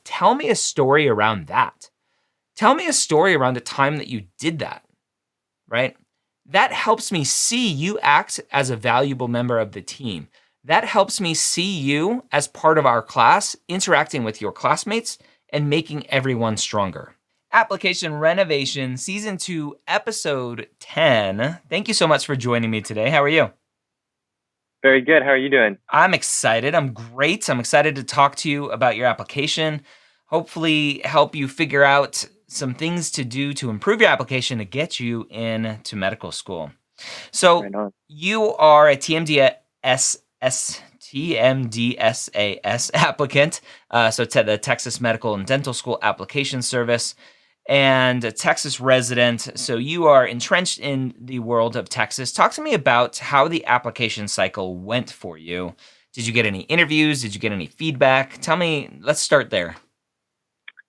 tell me a story around that. Tell me a story around a time that you did that, right? That helps me see you act as a valuable member of the team. That helps me see you as part of our class, interacting with your classmates and making everyone stronger. Application Renovation, Season 2, Episode 10. Thank you so much for joining me today. How are you? Very good. How are you doing? I'm excited. I'm great. I'm excited to talk to you about your application, hopefully help you figure out some things to do to improve your application to get you into medical school. So Right you are a TMDSAS applicant, so to the Texas Medical and Dental School Application Service, and a Texas resident. So you are entrenched in the world of Texas. Talk to me about how the application cycle went for you. Did you get any interviews? Did you get any feedback? Tell me, let's start there.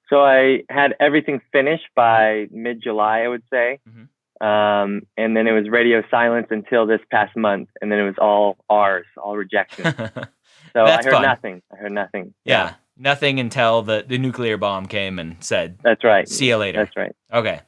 So I had everything finished by mid-July, I would say. And then it was radio silence until this past month. And then it was all R's, all rejection. So I heard nothing. Yeah. Nothing until the nuclear bomb came and said, "That's right. See you later." That's right. Okay.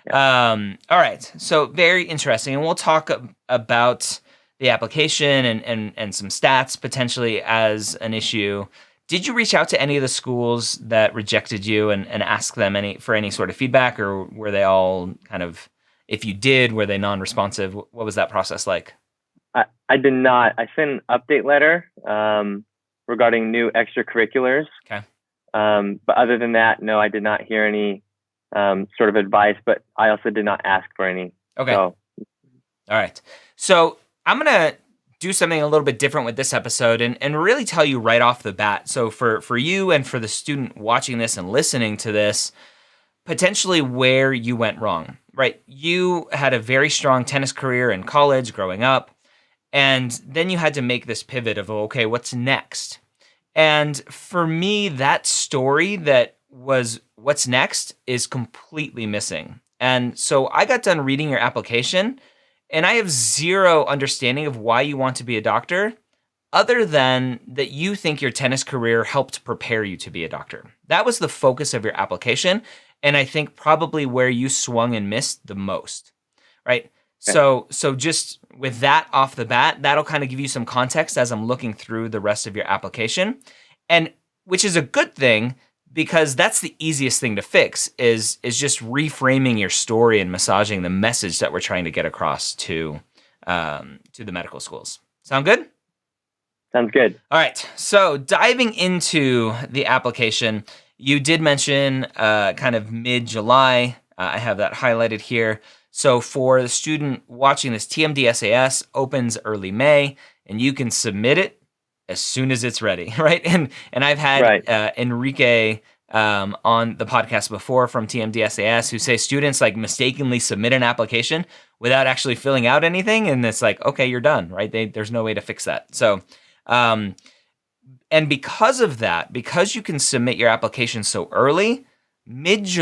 Yeah. All right. So very interesting. And we'll talk about the application and some stats potentially as an issue. Did you reach out to any of the schools that rejected you and ask them for any sort of feedback, or were they all kind of, if you did, were they non-responsive? What was that process like? I did not. I sent an update letter regarding new extracurriculars. Okay. But other than that, no, I did not hear any sort of advice, but I also did not ask for any. Okay. So. All right. So I'm going to do something a little bit different with this episode and really tell you right off the bat. So for you and for the student watching this and listening to this, potentially where you went wrong, right? You had a very strong tennis career in college growing up, and then you had to make this pivot of, okay, what's next? And for me, that story that was what's next is completely missing. And so I got done reading your application, and I have zero understanding of why you want to be a doctor, other than that you think your tennis career helped prepare you to be a doctor. That was the focus of your application, and I think probably where you swung and missed the most, right? Okay. So just with that off the bat, that'll kind of give you some context as I'm looking through the rest of your application, and which is a good thing, because that's the easiest thing to fix is just reframing your story and massaging the message that we're trying to get across to the medical schools. Sound good? Sounds good. All right. So diving into the application, you did mention kind of mid-July. I have that highlighted here. So for the student watching this, TMDSAS opens early May, and you can submit it as soon as it's ready, right? And I've had Enrique on the podcast before from TMDSAS who say students like mistakenly submit an application without actually filling out anything, and it's like, okay, you're done, right? There's no way to fix that. So, and because of that, because you can submit your application so early, mid-July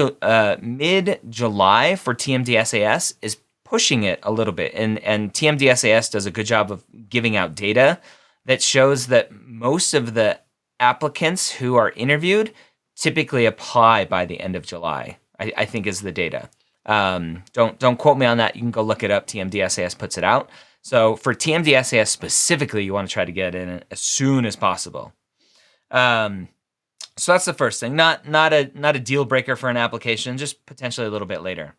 for TMDSAS is pushing it a little bit, and TMDSAS does a good job of giving out data that shows that most of the applicants who are interviewed typically apply by the end of July, I think is the data. Don't quote me on that. You can go look it up. TMDSAS puts it out. So for TMDSAS specifically, you want to try to get in as soon as possible. So that's the first thing. Not a deal breaker for an application, just potentially a little bit later.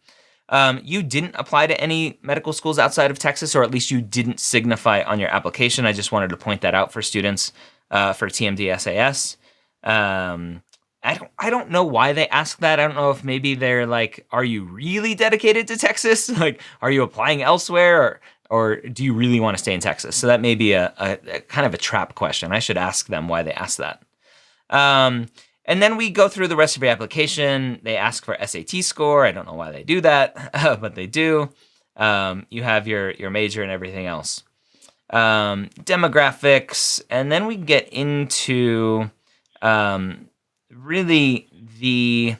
You didn't apply to any medical schools outside of Texas, or at least you didn't signify on your application. I just wanted to point that out for students for TMDSAS. I don't know why they ask that. I don't know if maybe they're like, are you really dedicated to Texas? Like, are you applying elsewhere, or do you really want to stay in Texas? So that may be a kind of a trap question. I should ask them why they ask that. And then we go through the rest of your application. They ask for SAT score. I don't know why they do that, but they do. You have your major and everything else. Demographics, and then we get into really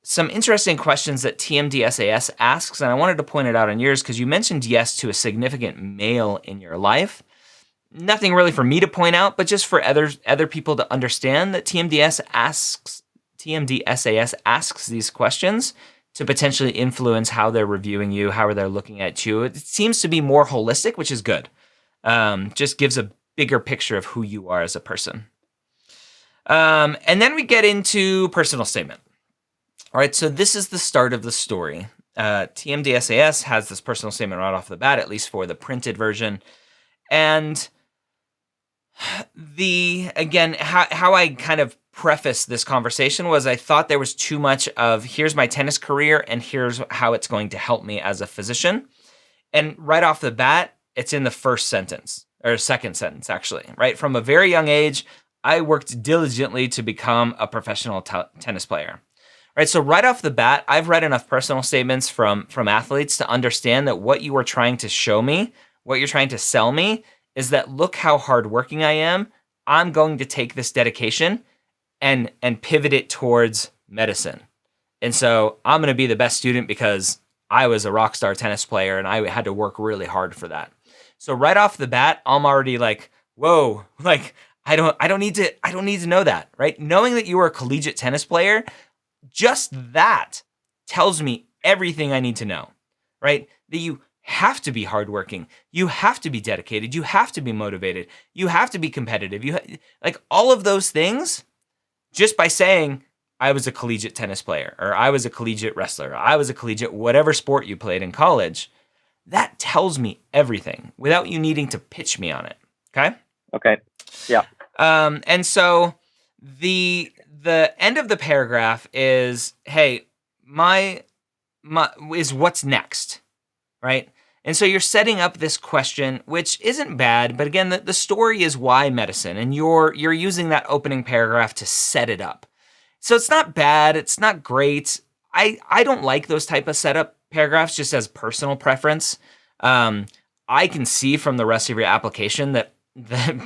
some interesting questions that TMDSAS asks, and I wanted to point it out on yours because you mentioned yes to a significant male in your life. Nothing really for me to point out, but just for other people to understand that TMDSAS TMDSAS asks these questions to potentially influence how they're reviewing you, how they're looking at you. It seems to be more holistic, which is good. Just gives a bigger picture of who you are as a person. And then we get into personal statement. All right, so this is the start of the story. TMDSAS has this personal statement right off the bat, at least for the printed version. And how I kind of preface this conversation was I thought there was too much of here's my tennis career and here's how it's going to help me as a physician. And right off the bat, it's in the first sentence, or second sentence, actually, right? From a very young age, I worked diligently to become a professional tennis player. Right, so right off the bat, I've read enough personal statements from athletes to understand that what you are trying to show me, what you're trying to sell me, is that look how hardworking I am. I'm going to take this dedication and pivot it towards medicine. And so I'm going to be the best student because I was a rock star tennis player and I had to work really hard for that. So right off the bat, I'm already like, whoa, like I don't need to know that, right? Knowing that you were a collegiate tennis player, just that tells me everything I need to know, right? That you have to be hardworking. You have to be dedicated. You have to be motivated. You have to be competitive. Like all of those things, just by saying, I was a collegiate tennis player, or I was a collegiate wrestler, or I was a collegiate whatever sport you played in college, that tells me everything without you needing to pitch me on it, okay? Okay, yeah. And so the end of the paragraph is, hey, my is what's next, right? And so you're setting up this question, which isn't bad, but again, the story is why medicine, and you're using that opening paragraph to set it up. So it's not bad, it's not great. I don't like those type of setup paragraphs just as personal preference. I can see from the rest of your application that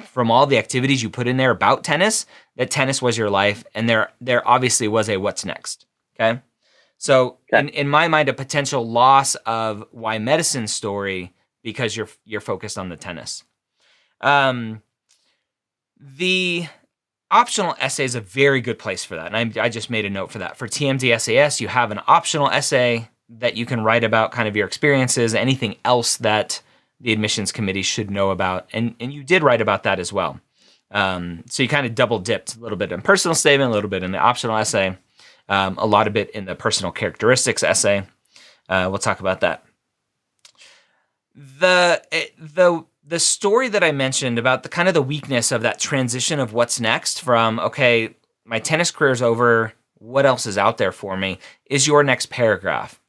from all the activities you put in there about tennis, that tennis was your life, and there obviously was a what's next, okay? So in my mind, a potential loss of why medicine story because you're focused on the tennis. The optional essay is a very good place for that, and I just made a note for that. For TMDSAS, you have an optional essay that you can write about kind of your experiences, anything else that the admissions committee should know about, and you did write about that as well. So you kind of double dipped a little bit in personal statement, a little bit in the optional essay, a lot of it in the personal characteristics essay. We'll talk about that. The story that I mentioned about the kind of the weakness of that transition of what's next from, okay, my tennis career is over, what else is out there for me, is your next paragraph.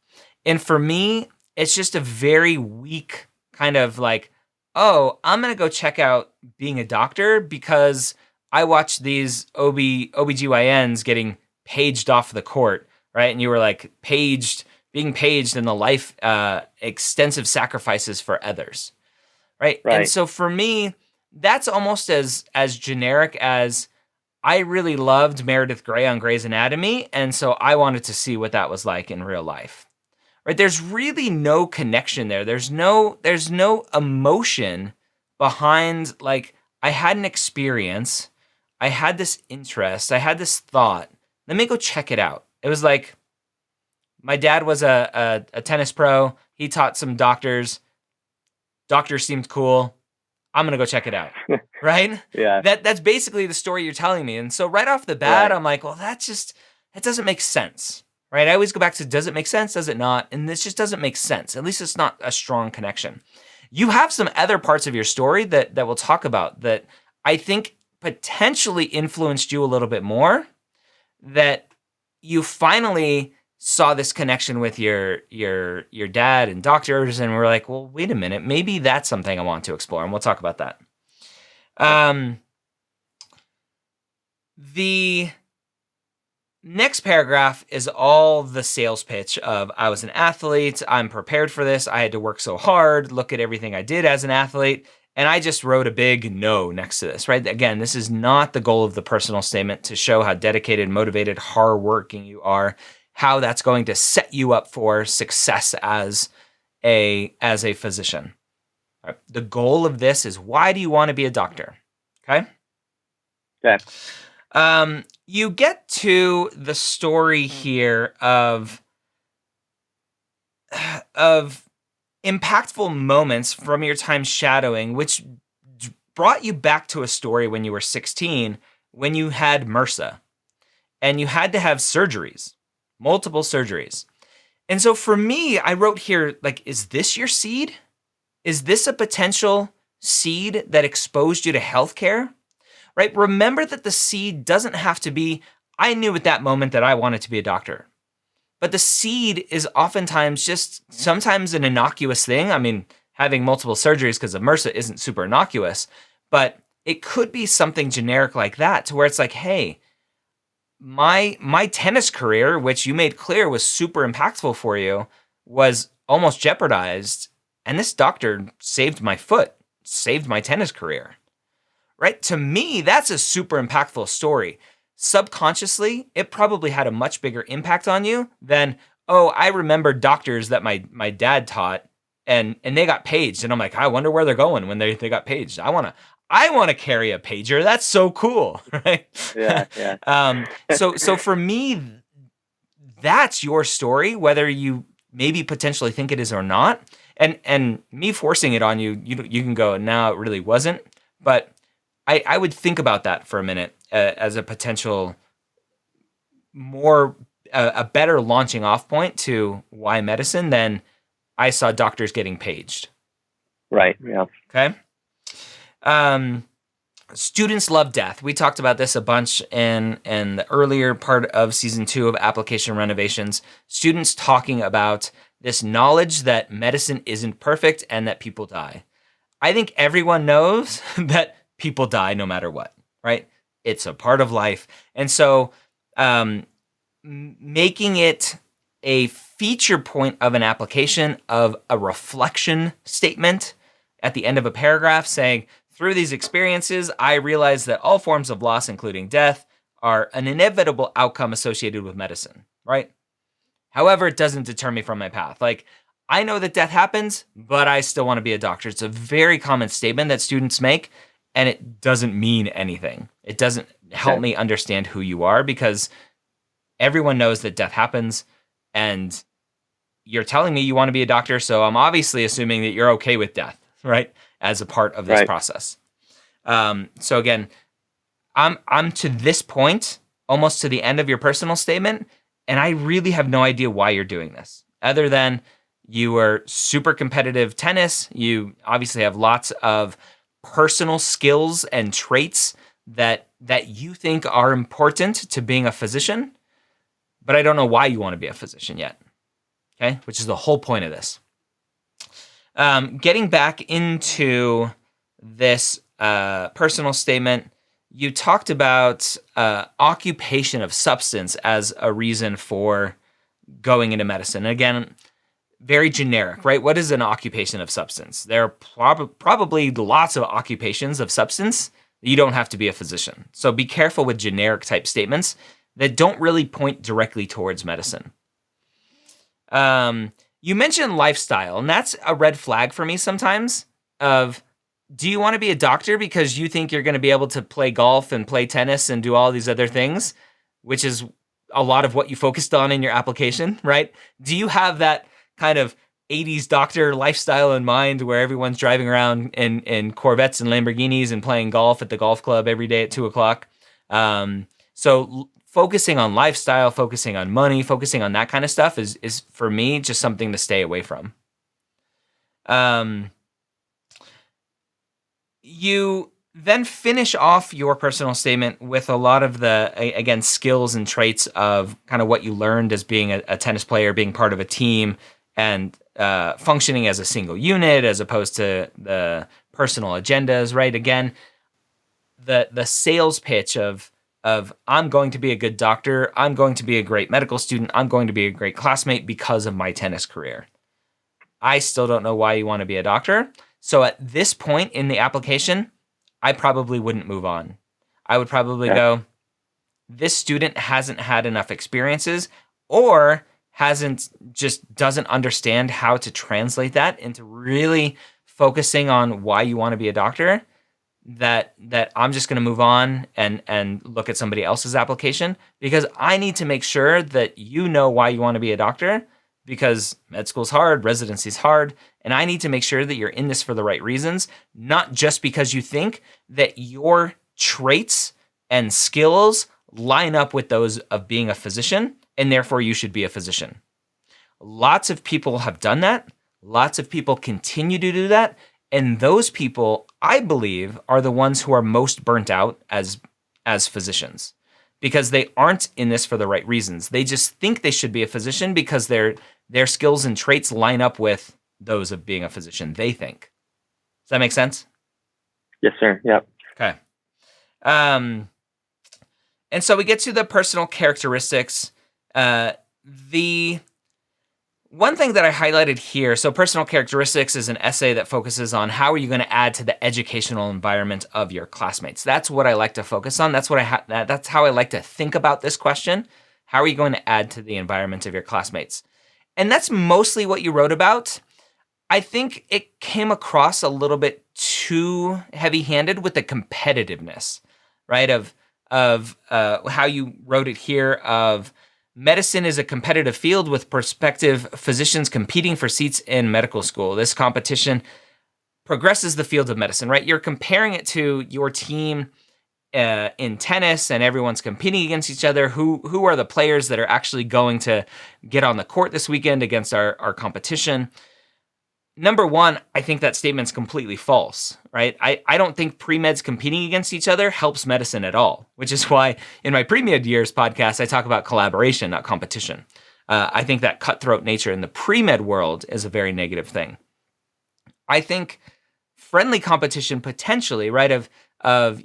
And for me, it's just a very weak kind of like, oh, I'm going to go check out being a doctor because I watched these OBGYNs getting paged off the court, right? And you were like being paged in the life, extensive sacrifices for others, right? And so for me, that's almost as generic as I really loved Meredith Grey on Grey's Anatomy, and so I wanted to see what that was like in real life. Right? There's really no connection there. There's no emotion behind, like, I had an experience, I had this interest, I had this thought. Let me go check it out. It was like, my dad was a tennis pro. He taught some doctors. Doctors seemed cool. I'm going to go check it out. Right? Yeah. That's basically the story you're telling me. And so right off the bat, I'm like, well, that doesn't make sense. Right? I always go back to, does it make sense? Does it not? And this just doesn't make sense. At least it's not a strong connection. You have some other parts of your story that we'll talk about that I think potentially influenced you a little bit more, that you finally saw this connection with your dad and doctors, and we're like, well, wait a minute, maybe that's something I want to explore, and we'll talk about that. The next paragraph is all the sales pitch of, I was an athlete, I'm prepared for this, I had to work so hard, look at everything I did as an athlete, and I just wrote a big no next to this, right? Again, this is not the goal of the personal statement, to show how dedicated, motivated, hardworking you are, how that's going to set you up for success as a physician. All right. The goal of this is, why do you want to be a doctor? Okay? Okay. You get to the story here of impactful moments from your time shadowing, which brought you back to a story when you were 16, when you had MRSA, and you had to have surgeries, multiple surgeries. And so for me, I wrote here, like, is this your seed? Is this a potential seed that exposed you to healthcare? Right? Remember that the seed doesn't have to be, I knew at that moment that I wanted to be a doctor. But the seed is oftentimes just sometimes an innocuous thing. I mean, having multiple surgeries because of MRSA isn't super innocuous, but it could be something generic like that, to where it's like, hey, my tennis career, which you made clear was super impactful for you, was almost jeopardized. And this doctor saved my foot, saved my tennis career. Right? To me, that's a super impactful story. Subconsciously, it probably had a much bigger impact on you than, oh, I remember doctors that my dad taught and they got paged. And I'm like, I wonder where they're going when they got paged. I wanna carry a pager. That's so cool, right? Yeah. So for me, that's your story, whether you maybe potentially think it is or not. And me forcing it on you, you can go, no, it really wasn't. But I would think about that for a minute as a potential a better launching off point to why medicine than I saw doctors getting paged. Right. Yeah. Okay. Students love death. We talked about this a bunch in the earlier part of season 2 of Application Renovations. Students talking about this knowledge that medicine isn't perfect and that people die. I think everyone knows that people die no matter what, right? It's a part of life. And so making it a feature point of an application, of a reflection statement at the end of a paragraph saying, through these experiences, I realized that all forms of loss, including death, are an inevitable outcome associated with medicine, right? However, it doesn't deter me from my path. Like, I know that death happens, but I still want to be a doctor. It's a very common statement that students make, and it doesn't mean anything. It doesn't help me understand who you are, because everyone knows that death happens, and you're telling me you want to be a doctor, so I'm obviously assuming that you're okay with death, right? As a part of this process. So again, I'm to this point, almost to the end of your personal statement, and I really have no idea why you're doing this, other than you were super competitive tennis. You obviously have lots of personal skills and traits that you think are important to being a physician, but I don't know why you want to be a physician yet. Okay, which is the whole point of this. Getting back into this personal statement, you talked about occupation of substance as a reason for going into medicine. Again, very generic, right? What is an occupation of substance? There are probably lots of occupations of substance. You don't have to be a physician. So be careful with generic type statements that don't really point directly towards medicine. You mentioned lifestyle, and that's a red flag for me sometimes of, do you want to be a doctor because you think you're going to be able to play golf and play tennis and do all these other things, which is a lot of what you focused on in your application, right? Do you have that kind of 80s doctor lifestyle in mind where everyone's driving around in Corvettes and Lamborghinis and playing golf at the golf club every day at 2:00? So focusing on lifestyle, focusing on money, focusing on that kind of stuff is for me just something to stay away from. You then finish off your personal statement with a lot of the, again, skills and traits of kind of what you learned as being a tennis player, being part of a team, and functioning as a single unit as opposed to the personal agendas, right? Again, the sales pitch of I'm going to be a good doctor, I'm going to be a great medical student, I'm going to be a great classmate because of my tennis career. I still don't know why you want to be a doctor. So at this point in the application, I probably wouldn't move on. I would probably go, this student hasn't had enough experiences, or doesn't understand how to translate that into really focusing on why you want to be a doctor. that I'm just going to move on and look at somebody else's application, because I need to make sure that you know why you want to be a doctor, because med school's hard, residency's hard, and I need to make sure that you're in this for the right reasons, not just because you think that your traits and skills line up with those of being a physician, and therefore you should be a physician. Lots of people have done that. Lots of people continue to do that. And those people, I believe, are the ones who are most burnt out as physicians, because they aren't in this for the right reasons. They just think they should be a physician because their skills and traits line up with those of being a physician, they think. Does that make sense? Yes, sir. Yep. Okay. And so we get to the personal characteristics. The one thing that I highlighted here, so personal characteristics is an essay that focuses on how are you going to add to the educational environment of your classmates. That's what I like to focus on. That's that's how I like to think about this question. How are you going to add to the environment of your classmates? And that's mostly what you wrote about. I think it came across a little bit too heavy-handed with the competitiveness, right? Of how you wrote it here of medicine is a competitive field with prospective physicians competing for seats in medical school. This competition progresses the field of medicine, right? You're comparing it to your team in tennis, and everyone's competing against each other. Who are the players that are actually going to get on the court this weekend against our competition? Number one, I think that statement's completely false, right? I don't think pre-meds competing against each other helps medicine at all, which is why in my pre-med years podcast, I talk about collaboration, not competition. I think that cutthroat nature in the pre-med world is a very negative thing. I think friendly competition potentially, right, of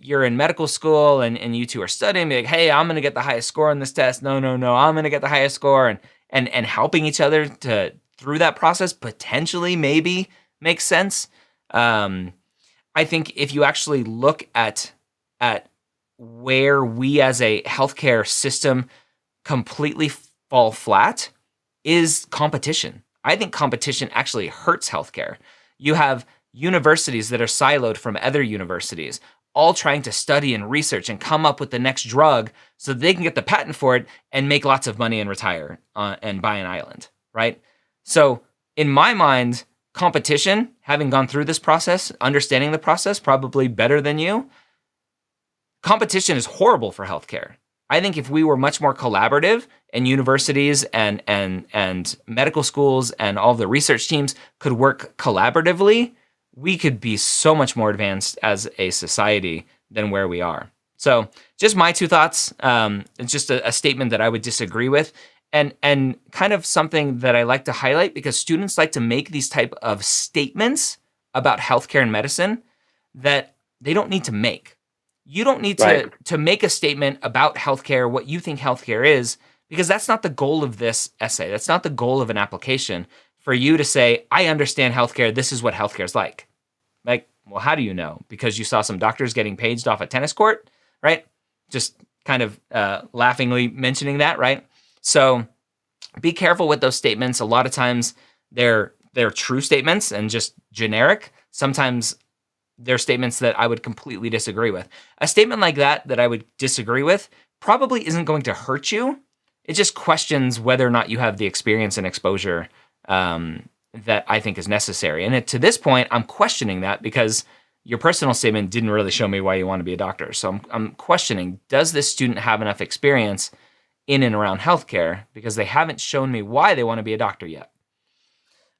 you're in medical school and you two are studying, be like, hey, I'm going to get the highest score on this test. No, I'm going to get the highest score, and helping each other through that process potentially maybe makes sense. I think if you actually look at where we as a healthcare system completely fall flat is competition. I think competition actually hurts healthcare. You have universities that are siloed from other universities, all trying to study and research and come up with the next drug so they can get the patent for it and make lots of money and retire and buy an island, right? So in my mind, competition, having gone through this process, understanding the process probably better than you, competition is horrible for healthcare. I think if we were much more collaborative and universities and medical schools and all the research teams could work collaboratively, we could be so much more advanced as a society than where we are. So just my two thoughts. It's just a statement that I would disagree with. And kind of something that I like to highlight, because students like to make these type of statements about healthcare and medicine that they don't need to make. You don't need to make a statement about healthcare, what you think healthcare is, because that's not the goal of this essay. That's not the goal of an application for you to say, I understand healthcare. This is what healthcare is like. Like, well, how do you know? Because you saw some doctors getting paged off a tennis court, right? Just kind of laughingly mentioning that, right? So be careful with those statements. A lot of times they're true statements and just generic. Sometimes they're statements that I would completely disagree with. A statement like that I would disagree with probably isn't going to hurt you. It just questions whether or not you have the experience and exposure that I think is necessary. And to this point, I'm questioning that because your personal statement didn't really show me why you want to be a doctor. So I'm questioning, does this student have enough experience in and around healthcare, because they haven't shown me why they want to be a doctor yet.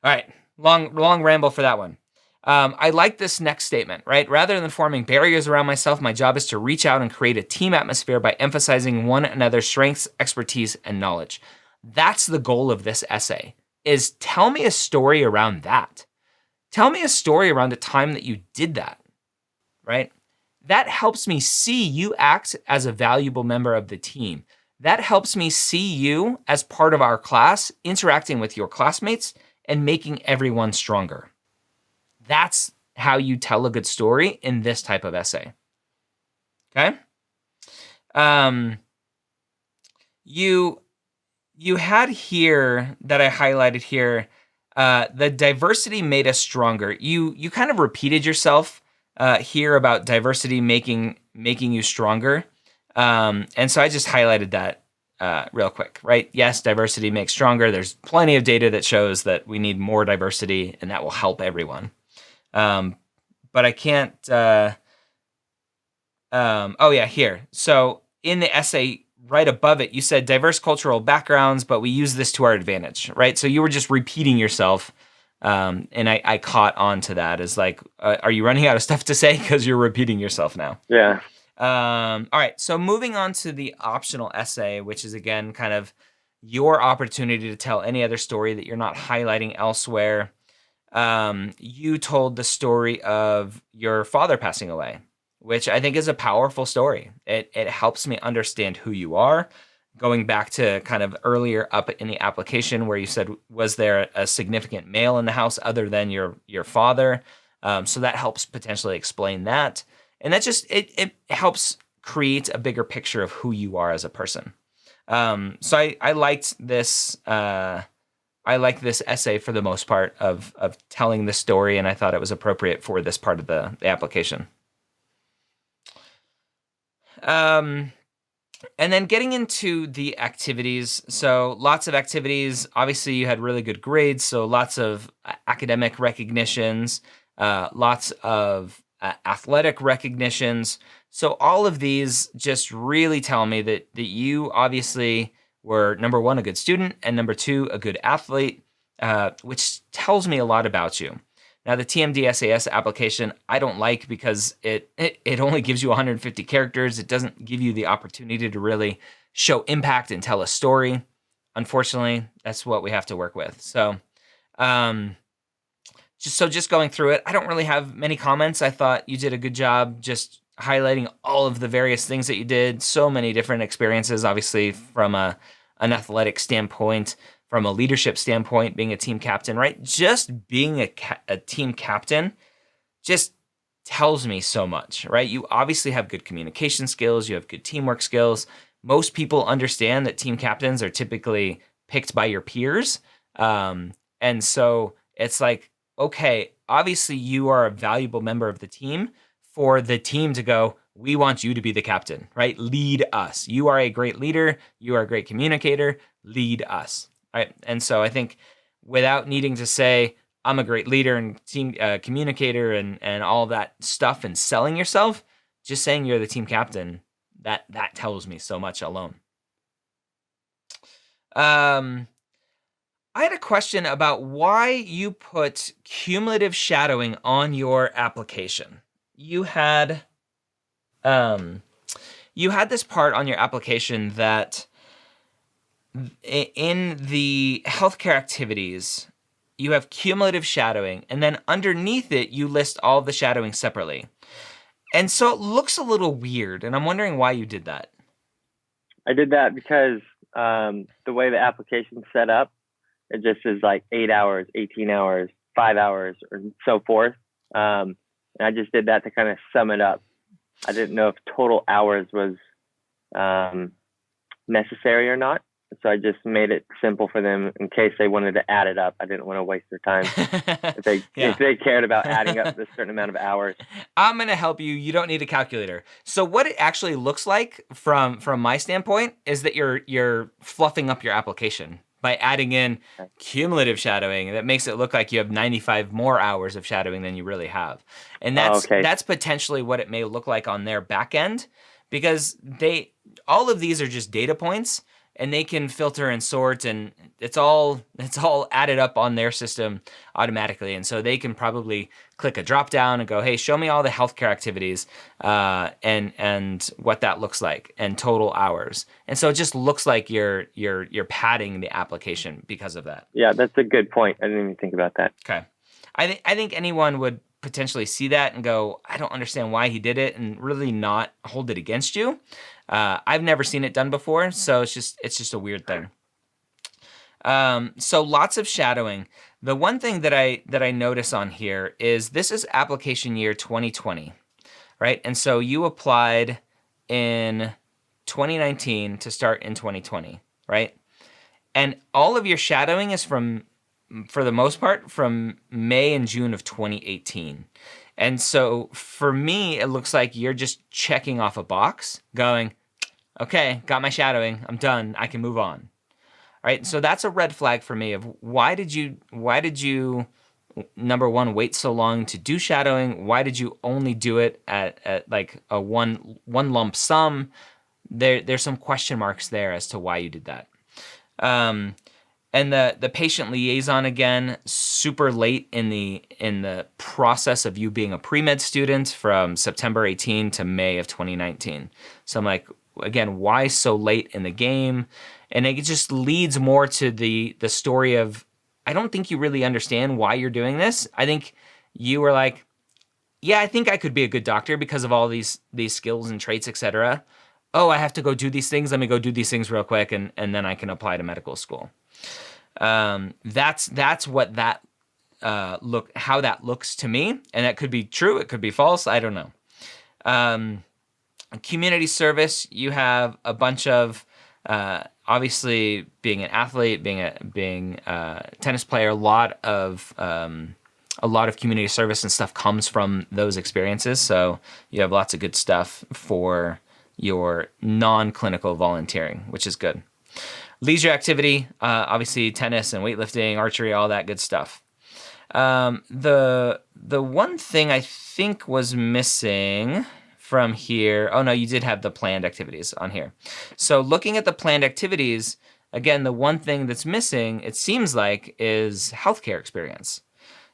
All right, long ramble for that one. I like this next statement, right? Rather than forming barriers around myself, my job is to reach out and create a team atmosphere by emphasizing one another's strengths, expertise, and knowledge. That's the goal of this essay, is tell me a story around that. Tell me a story around the time that you did that, right? That helps me see you act as a valuable member of the team. That helps me see you as part of our class, interacting with your classmates and making everyone stronger. That's how you tell a good story in this type of essay. Okay? You had here that I highlighted here, the diversity made us stronger. You kind of repeated yourself here about diversity making you stronger. And so I just highlighted that real quick, right? Yes, diversity makes stronger. There's plenty of data that shows that we need more diversity, and that will help everyone. But I can't. Oh yeah, here. So in the essay right above it, you said diverse cultural backgrounds, but we use this to our advantage, right? So you were just repeating yourself. And I caught on to that as like, are you running out of stuff to say? Because you're repeating yourself now. Yeah. All right. So moving on to the optional essay, which is again kind of your opportunity to tell any other story that you're not highlighting elsewhere. You told the story of your father passing away, which I think is a powerful story. It helps me understand who you are. Going back to kind of earlier up in the application where you said, was there a significant male in the house other than your father? So that helps potentially explain that. And that just, it helps create a bigger picture of who you are as a person. So I liked this, I like this essay for the most part of telling the story, and I thought it was appropriate for this part of the application. And then getting into the activities. So lots of activities. Obviously, you had really good grades, so lots of academic recognitions, lots of athletic recognitions. So all of these just really tell me that you obviously were, number one, a good student, and number two, a good athlete, which tells me a lot about you. Now, the TMDSAS application, I don't like because it only gives you 150 characters. It doesn't give you the opportunity to really show impact and tell a story. Unfortunately, that's what we have to work with. So, just going through it, I don't really have many comments. I thought you did a good job just highlighting all of the various things that you did. So many different experiences, obviously, from an athletic standpoint, from a leadership standpoint, being a team captain, right? Just being a team captain just tells me so much, right? You obviously have good communication skills. You have good teamwork skills. Most people understand that team captains are typically picked by your peers. And so it's like, okay, obviously you are a valuable member of the team for the team to go, we want you to be the captain, right? Lead us. You are a great leader. You are a great communicator. Lead us. Right. And so I think without needing to say, I'm a great leader and team communicator and all that stuff and selling yourself, just saying you're the team captain, that tells me so much alone. I had a question about why you put cumulative shadowing on your application. You had this part on your application that in the healthcare activities, you have cumulative shadowing, and then underneath it, you list all the shadowing separately. And so it looks a little weird, and I'm wondering why you did that. I did that because the way the application's set up, it just is like 8 hours, 18 hours, 5 hours, or so forth. And I just did that to kind of sum it up. I didn't know if total hours was necessary or not. So I just made it simple for them in case they wanted to add it up. I didn't want to waste their time if they cared about adding up a certain amount of hours. I'm going to help you. You don't need a calculator. So what it actually looks like from my standpoint is that you're fluffing up your application by adding in cumulative shadowing. That makes it look like you have 95 more hours of shadowing than you really have. And that's potentially what it may look like on their back end, because all of these are just data points, and they can filter and sort, and it's all added up on their system automatically. And so they can probably click a drop down and go, hey, show me all the healthcare activities and what that looks like and total hours. And so it just looks like you're padding the application because of that. Yeah, that's a good point. I didn't even think about that. Okay. I think anyone would potentially see that and go, I don't understand why he did it, and really not hold it against you. I've never seen it done before, so it's just a weird thing. So lots of shadowing. The one thing that I notice on here is this is application year 2020, right? And so you applied in 2019 to start in 2020, right? And all of your shadowing is for the most part, from May and June of 2018. And so for me, it looks like you're just checking off a box, going, okay, got my shadowing, I'm done, I can move on. Right? So that's a red flag for me of why did you number one, wait so long to do shadowing? Why did you only do it at like a one lump sum? There's some question marks there as to why you did that. And the patient liaison, again, super late in the process of you being a pre-med student from September 18 to May of 2019. So I'm like, again, why so late in the game? And it just leads more to the story of, I don't think you really understand why you're doing this. I think you were like, yeah, I think I could be a good doctor because of all these skills and traits, etc. Oh, I have to go do these things. Let me go do these things real quick, and then I can apply to medical school. That's what that how that looks to me, and that could be true. It could be false. I don't know. Community service, you have a bunch of obviously being an athlete, being a tennis player. A lot of community service and stuff comes from those experiences. So you have lots of good stuff for your non-clinical volunteering, which is good. Leisure activity, obviously tennis and weightlifting, archery, all that good stuff. The one thing I think was missing from here, oh no, you did have the planned activities on here. So looking at the planned activities, again, the one thing that's missing, it seems like, is healthcare experience.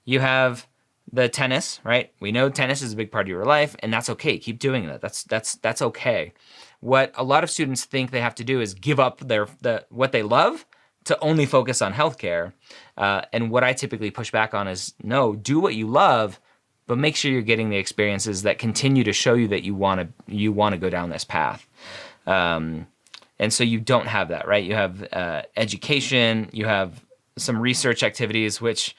You have the tennis, right? We know tennis is a big part of your life, and that's okay. Keep doing that. That's okay. What a lot of students think they have to do is give up what they love to only focus on healthcare. And what I typically push back on is, no, do what you love, but make sure you're getting the experiences that continue to show you that you want to go down this path. And so you don't have that, right? You have education, you have some research activities, which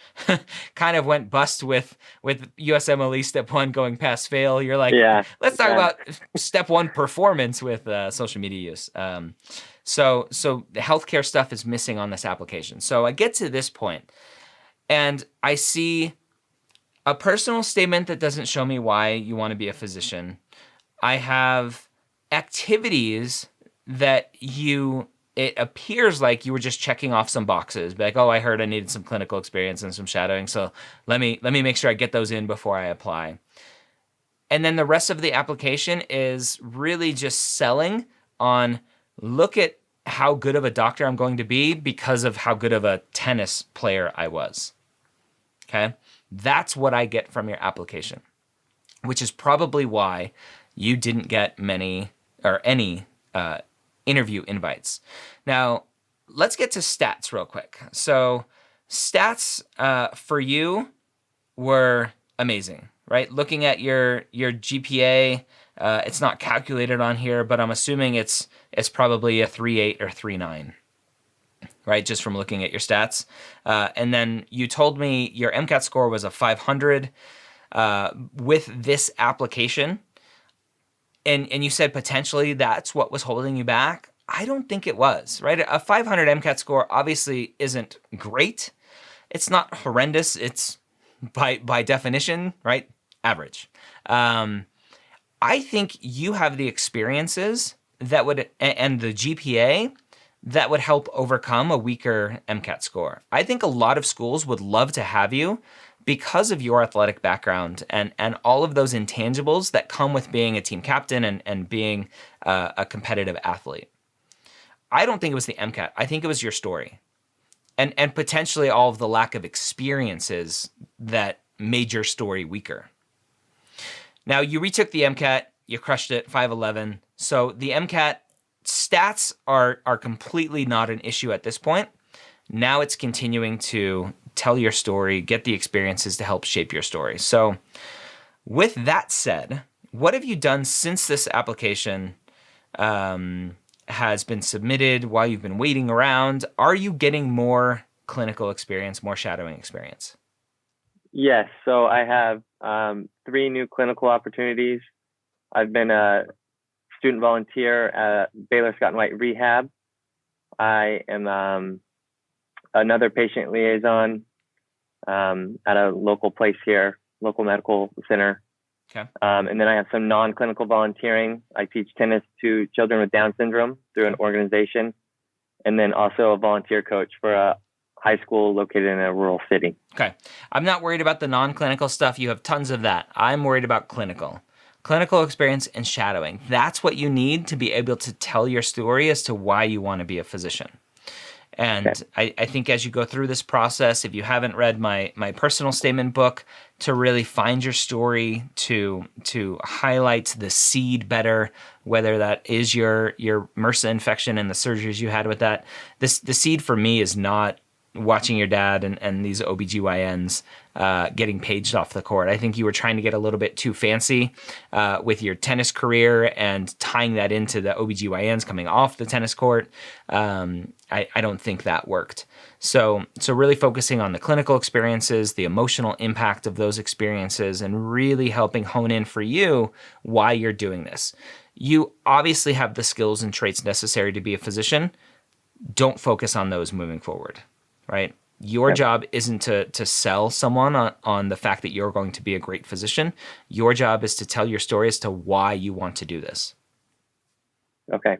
kind of went bust with USMLE Step 1 going past fail. You're like, let's talk about Step 1 performance with social media use. So the healthcare stuff is missing on this application. So I get to this point, and I see a personal statement that doesn't show me why you want to be a physician. I have activities that it appears like you were just checking off some boxes. Be like, oh, I heard I needed some clinical experience and some shadowing, so let me make sure I get those in before I apply. And then the rest of the application is really just selling on, look at how good of a doctor I'm going to be because of how good of a tennis player I was. Okay? That's what I get from your application, which is probably why you didn't get many or any interview invites. Now, let's get to stats real quick. So stats for you were amazing, right? Looking at your GPA, it's not calculated on here, but I'm assuming it's probably a 3.8 or 3.9, right? Just from looking at your stats. And then you told me your Mcat score was a 500 with this application. And you said potentially that's what was holding you back. I don't think it was, right? A 500 Mcat score obviously isn't great. It's not horrendous. It's by definition, right? Average. I think you have the experiences that would, and the GPA that would help overcome a weaker Mcat score. I think a lot of schools would love to have you because of your athletic background and all of those intangibles that come with being a team captain and being a competitive athlete. I don't think it was the MCAT. I think it was your story. And potentially all of the lack of experiences that made your story weaker. Now, you retook the MCAT, you crushed it, 511. So the MCAT stats are completely not an issue at this point. Now it's continuing to tell your story, get the experiences to help shape your story. So with that said, what have you done since this application has been submitted while you've been waiting around? Are you getting more clinical experience, more shadowing experience? Yes. So I have 3 new clinical opportunities. I've been a student volunteer at Baylor Scott and White Rehab. I am another patient liaison at a local place here. local medical center. Okay. And then I have some non-clinical volunteering. I teach tennis to children with Down syndrome through an organization, and then also a volunteer coach for a high school located in a rural city. Okay. I'm not worried about the non-clinical stuff. You have tons of that. I'm worried about clinical experience and shadowing. That's what you need to be able to tell your story as to why you want to be a physician. And okay. I think as you go through this process, if you haven't read my personal statement book, to really find your story, to highlight the seed better, whether that is your MRSA infection and the surgeries you had with that. The seed for me is not watching your dad and these OBGYNs getting paged off the court. I think you were trying to get a little bit too fancy with your tennis career and tying that into the OBGYNs coming off the tennis court. I don't think that worked. So really focusing on the clinical experiences, the emotional impact of those experiences, and really helping hone in for you why you're doing this. You obviously have the skills and traits necessary to be a physician. Don't focus on those moving forward. Right? Your job isn't to sell someone on the fact that you're going to be a great physician. Your job is to tell your story as to why you want to do this. Okay.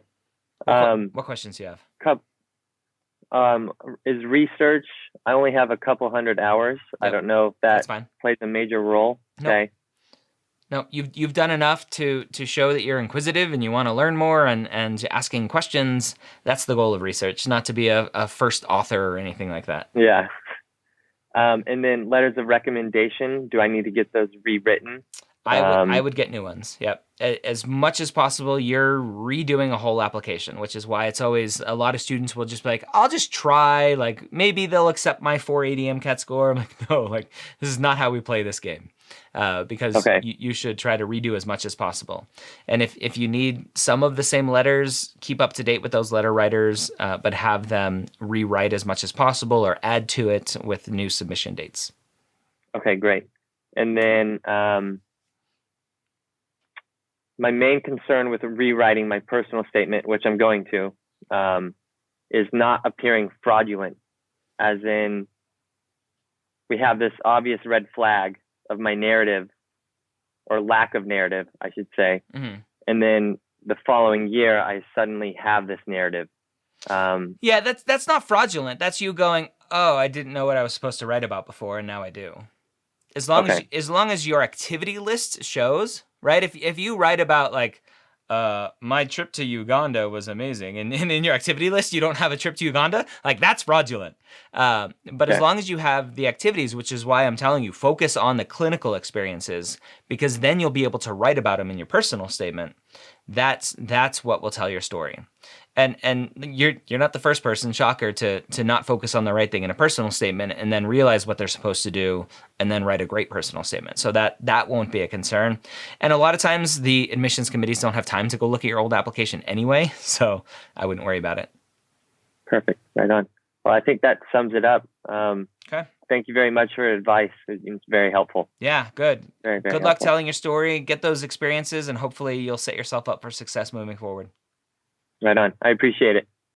What questions do you have? Is research, I only have a couple hundred hours. Yep. I don't know if that plays a major role. Nope. Okay. No, you've done enough to show that you're inquisitive and you want to learn more and asking questions. That's the goal of research, not to be a first author or anything like that. Yeah. And then letters of recommendation, do I need to get those rewritten? I would get new ones. Yep. As much as possible, you're redoing a whole application, which is why it's always a lot of students will just be like, I'll just try. Like maybe they'll accept my 480 Mcat score. I'm like, no, like this is not how we play this game. Because you should try to redo as much as possible. And if you need some of the same letters, keep up to date with those letter writers, but have them rewrite as much as possible or add to it with new submission dates. Okay, great. And then my main concern with rewriting my personal statement, which I'm going to, is not appearing fraudulent, as in we have this obvious red flag of my narrative, or lack of narrative, I should say. Mm-hmm. And then the following year, I suddenly have this narrative. Yeah, that's not fraudulent. That's you going, oh, I didn't know what I was supposed to write about before, and now I do. As long as your activity list shows, right? If you write about like, my trip to Uganda was amazing, and in your activity list you don't have a trip to Uganda, like that's fraudulent. But as long as you have the activities, which is why I'm telling you, focus on the clinical experiences, because then you'll be able to write about them in your personal statement. That's what will tell your story. And you're not the first person, shocker, to not focus on the right thing in a personal statement and then realize what they're supposed to do and then write a great personal statement. So that won't be a concern. And a lot of times the admissions committees don't have time to go look at your old application anyway, so I wouldn't worry about it. Perfect. Right on. Well, I think that sums it up. Okay. Thank you very much for your advice. It's very helpful. Yeah, good. Very, very good luck telling your story. Get those experiences, and hopefully you'll set yourself up for success moving forward. Right on. I appreciate it.